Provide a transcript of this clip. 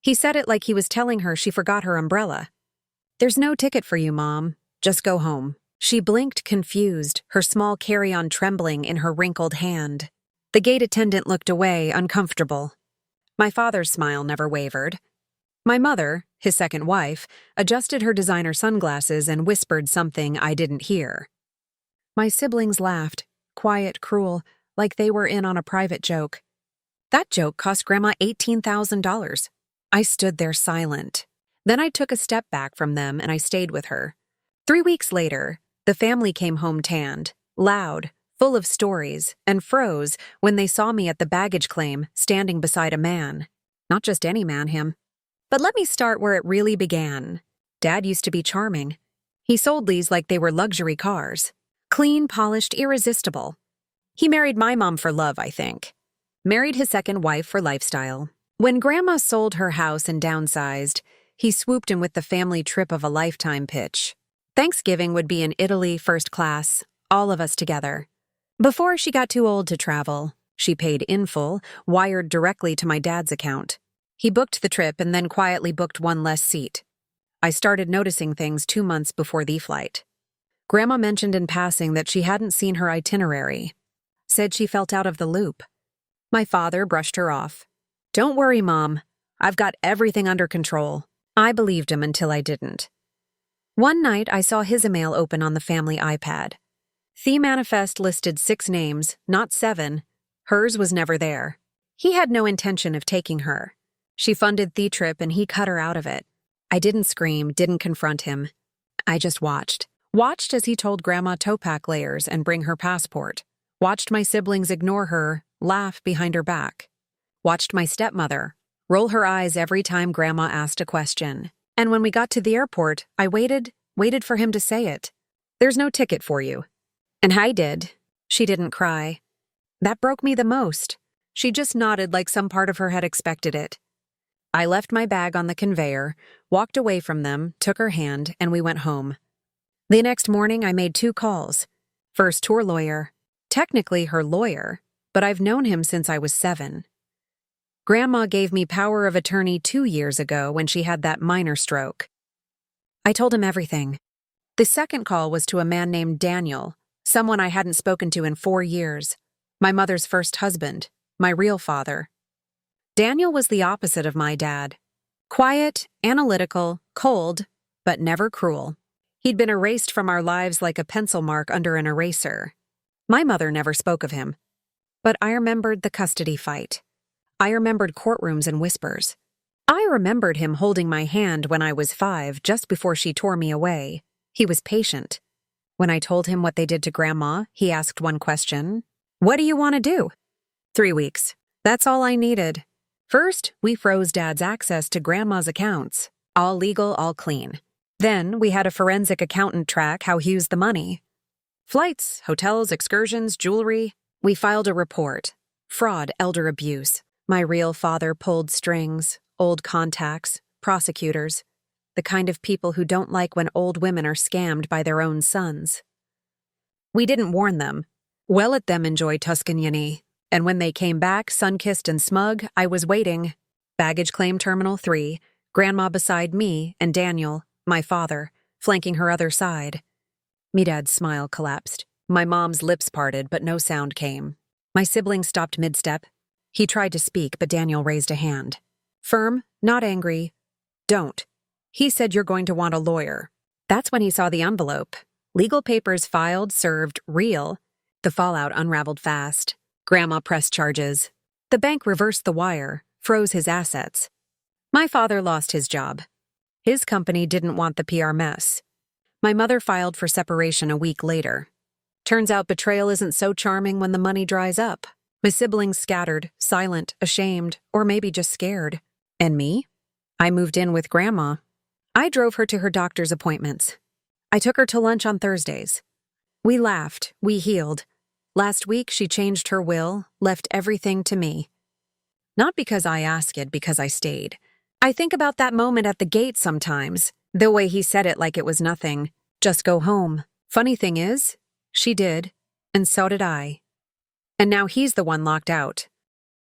He said it like he was telling her she forgot her umbrella. "There's no ticket for you, Mom. Just go home." She blinked confused, her small carry-on trembling in her wrinkled hand. The gate attendant looked away, uncomfortable. My father's smile never wavered. My mother, his second wife, adjusted her designer sunglasses and whispered something I didn't hear. My siblings laughed, quiet, cruel, like they were in on a private joke. That joke cost Grandma $18,000. I stood there silent. Then I took a step back from them and I stayed with her. 3 weeks later, the family came home tanned, loud, full of stories, and froze when they saw me at the baggage claim standing beside a man. Not just any man, him. But let me start where it really began. Dad used to be charming. He sold these like they were luxury cars. Clean, polished, irresistible. He married my mom for love, I think. Married his second wife for lifestyle. When Grandma sold her house and downsized, he swooped in with the family trip of a lifetime pitch. Thanksgiving would be in Italy, first class, all of us together. Before she got too old to travel, she paid in full, wired directly to my dad's account. He booked the trip and then quietly booked one less seat. I started noticing things 2 months before the flight. Grandma mentioned in passing that she hadn't seen her itinerary. Said she felt out of the loop. My father brushed her off. "Don't worry, Mom. I've got everything under control." I believed him until I didn't. One night, I saw his email open on the family iPad. The manifest listed 6 names, not 7. Hers was never there. He had no intention of taking her. She funded the trip and he cut her out of it. I didn't scream, didn't confront him. I just watched. Watched as he told Grandma to pack layers and bring her passport. Watched my siblings ignore her, laugh behind her back. Watched my stepmother roll her eyes every time Grandma asked a question. And when we got to the airport, I waited for him to say it. "There's no ticket for you." And I did. She didn't cry. That broke me the most. She just nodded like some part of her had expected it. I left my bag on the conveyor, walked away from them, took her hand, and we went home. The next morning, I made 2 calls. First to her lawyer. Technically her lawyer, but I've known him since I was 7. Grandma gave me power of attorney 2 years ago when she had that minor stroke. I told him everything. The second call was to a man named Daniel, someone I hadn't spoken to in 4 years. My mother's first husband, my real father. Daniel was the opposite of my dad. Quiet, analytical, cold, but never cruel. He'd been erased from our lives like a pencil mark under an eraser. My mother never spoke of him. But I remembered the custody fight. I remembered courtrooms and whispers. I remembered him holding my hand when I was 5, just before she tore me away. He was patient. When I told him what they did to Grandma, he asked one question. "What do you want to do?" 3 weeks. That's all I needed. First, we froze Dad's access to Grandma's accounts. All legal, all clean. Then, we had a forensic accountant track how he used the money. Flights, hotels, excursions, jewelry. We filed a report. Fraud, elder abuse. My real father pulled strings, old contacts, prosecutors. The kind of people who don't like when old women are scammed by their own sons. We didn't warn them. Well, let them enjoy Tuscany. And when they came back, sun-kissed and smug, I was waiting. Baggage claim terminal 3, Grandma beside me, and Daniel, my father, flanking her other side. Me dad's smile collapsed. My mom's lips parted, but no sound came. My siblings stopped mid-step. He tried to speak, but Daniel raised a hand. Firm, not angry. "Don't." He said, "You're going to want a lawyer." That's when he saw the envelope. Legal papers filed, served, real. The fallout unraveled fast. Grandma pressed charges. The bank reversed the wire, froze his assets. My father lost his job. His company didn't want the PR mess. My mother filed for separation a week later. Turns out betrayal isn't so charming when the money dries up. My siblings scattered, silent, ashamed, or maybe just scared. And me? I moved in with Grandma. I drove her to her doctor's appointments. I took her to lunch on Thursdays. We laughed, we healed. Last week, she changed her will, left everything to me. Not because I asked it, because I stayed. I think about that moment at the gate sometimes, the way he said it like it was nothing. Just go home. Funny thing is, she did, and so did I. And now he's the one locked out.